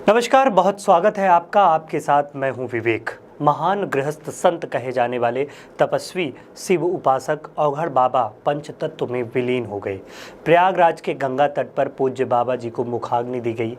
नमस्कार, बहुत स्वागत है आपका। आपके साथ मैं हूं विवेक। महान गृहस्थ संत कहे जाने वाले तपस्वी शिव उपासक औघड़ बाबा पंच तत्व में विलीन हो गए। प्रयागराज के गंगा तट पर पूज्य बाबा जी को मुखाग्नि दी गई।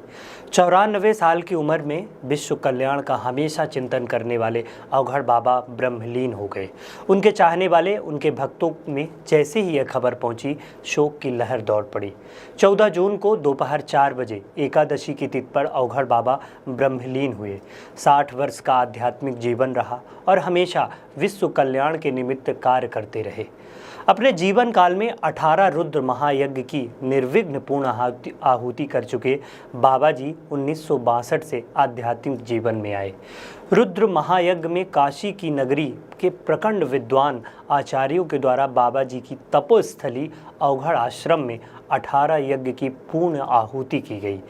94 साल की उम्र में विश्व कल्याण का हमेशा चिंतन करने वाले औघड़ बाबा ब्रह्मलीन हो गए। उनके चाहने वाले, उनके भक्तों में जैसे ही यह खबर पहुंची, शोक की लहर दौड़ पड़ी। 14 जून को दोपहर 4 बजे एकादशी की तिथि पर औघड़ बाबा ब्रह्मलीन हुए। 60 वर्ष का आध्यात्मिक जीवन रहा और हमेशा विश्व कल्याण के निमित्त कार्य करते रहे। अपने जीवन काल में 18 रुद्र महायज्ञ की निर्विघ्न पूर्ण आहुति कर चुके बाबा जी 1962 से आध्यात्मिक जीवन में आए। रुद्र महायज्ञ में काशी की नगरी के प्रखंड विद्वान आचार्यों के द्वारा बाबा जी की तपोस्थली औघड़ आश्रम में 18 यज्ञ की पूर्ण आहुति की गई।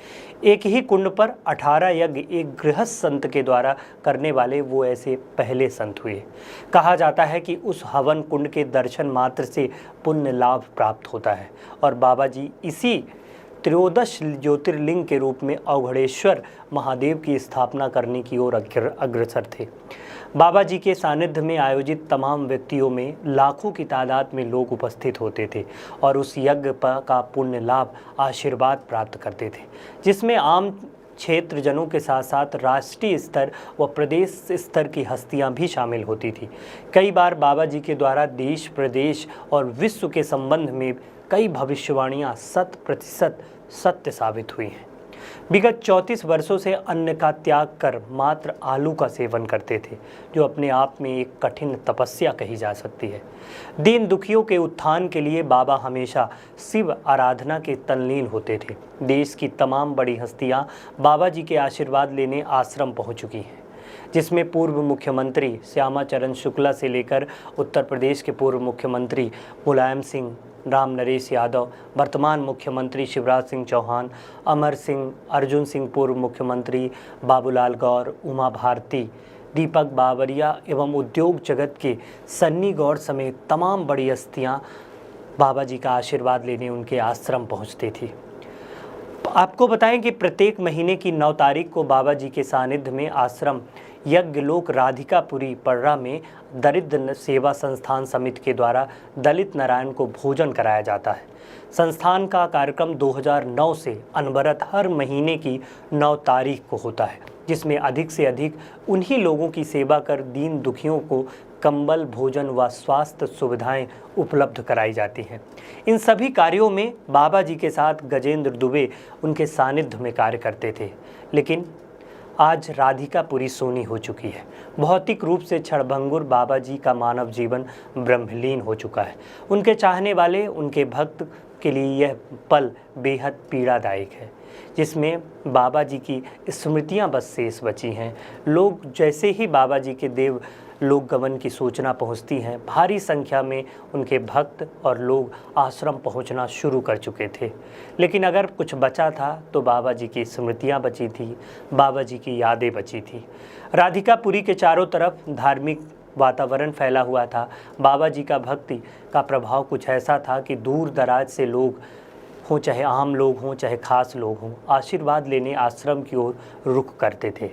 एक ही कुंड पर 18 यज्ञ एक गृहस्थ संत के द्वारा करने वाले वो ऐसे पहले संत हुए। कहा जाता है कि उस हवन कुंड के दर्शन मात्र से पुण्य लाभ प्राप्त होता है और बाबा जी इसी त्रयोदश ज्योतिर्लिंग के रूप में औघड़ेश्वर महादेव की स्थापना करने की ओर अग्रसर थे। बाबा जी के सानिध्य में आयोजित तमाम व्यक्तियों में लाखों की तादाद में लोग उपस्थित होते थे और उस यज्ञ का पुण्य लाभ आशीर्वाद प्राप्त करते थे, जिसमें आम क्षेत्र जनों के साथ साथ राष्ट्रीय स्तर व प्रदेश स्तर की हस्तियां भी शामिल होती थी। कई बार बाबा जी के द्वारा देश, प्रदेश और विश्व के संबंध में कई भविष्यवाणियां 100% सत्य साबित हुई हैं। विगत 34 वर्षों से अन्न का त्याग कर मात्र आलू का सेवन करते थे, जो अपने आप में एक कठिन तपस्या कही जा सकती है। दीन दुखियों के उत्थान के लिए बाबा हमेशा शिव आराधना के तल्लीन होते थे। देश की तमाम बड़ी हस्तियां बाबा जी के आशीर्वाद लेने आश्रम पहुंच चुकी हैं, जिसमें पूर्व मुख्यमंत्री श्यामा चरण शुक्ला से लेकर उत्तर प्रदेश के पूर्व मुख्यमंत्री मुलायम सिंह, राम नरेश यादव, वर्तमान मुख्यमंत्री शिवराज सिंह चौहान, अमर सिंह, अर्जुन सिंह पूर्व मुख्यमंत्री, बाबूलाल गौर, उमा भारती, दीपक बावरिया एवं उद्योग जगत के सन्नी गौर समेत तमाम बड़ी हस्तियां बाबा जी का आशीर्वाद लेने उनके आश्रम पहुंचती थी। आपको बताएं कि प्रत्येक महीने की 9 तारीख को बाबा जी के सानिध्य में आश्रम यज्ञलोक राधिकापुरी पर्रा में दरिद्र सेवा संस्थान समिति के द्वारा दलित नारायण को भोजन कराया जाता है। संस्थान का कार्यक्रम 2009 से अनवरत हर महीने की 9 तारीख को होता है, जिसमें अधिक से अधिक उन्हीं लोगों की सेवा कर दीन दुखियों को कंबल, भोजन व स्वास्थ्य सुविधाएं उपलब्ध कराई जाती हैं। इन सभी कार्यों में बाबा जी के साथ गजेंद्र दुबे उनके सानिध्य में कार्य करते थे। लेकिन आज राधिकापुरी सोनी हो चुकी है। भौतिक रूप से क्षणभंगुर बाबा जी का मानव जीवन ब्रह्मलीन हो चुका है। उनके चाहने वाले, उनके भक्त के लिए यह पल बेहद पीड़ादायक है, जिसमें बाबा जी की स्मृतियां बस शेष बची हैं। लोग जैसे ही बाबा जी के देव लोक गमन की सूचना पहुंचती हैं, भारी संख्या में उनके भक्त और लोग आश्रम पहुंचना शुरू कर चुके थे। लेकिन अगर कुछ बचा था तो बाबा जी की स्मृतियां बची थी, बाबा जी की यादें बची थी। राधिकापुरी के चारों तरफ धार्मिक वातावरण फैला हुआ था। बाबा जी का भक्ति का प्रभाव कुछ ऐसा था कि दूर दराज से लोग हों, चाहे आम लोग हों, चाहे खास लोग हों, आशीर्वाद लेने आश्रम की ओर रुख करते थे।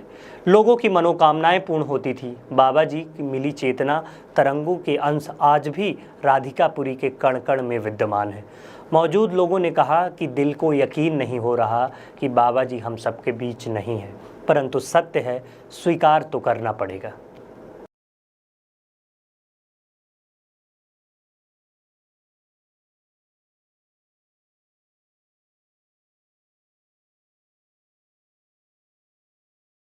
लोगों की मनोकामनाएं पूर्ण होती थी। बाबा जी की मिली चेतना तरंगों के अंश आज भी राधिकापुरी के कण कण में विद्यमान है। मौजूद लोगों ने कहा कि दिल को यकीन नहीं हो रहा कि बाबा जी हम सबके बीच नहीं हैं, परंतु सत्य है, स्वीकार तो करना पड़ेगा।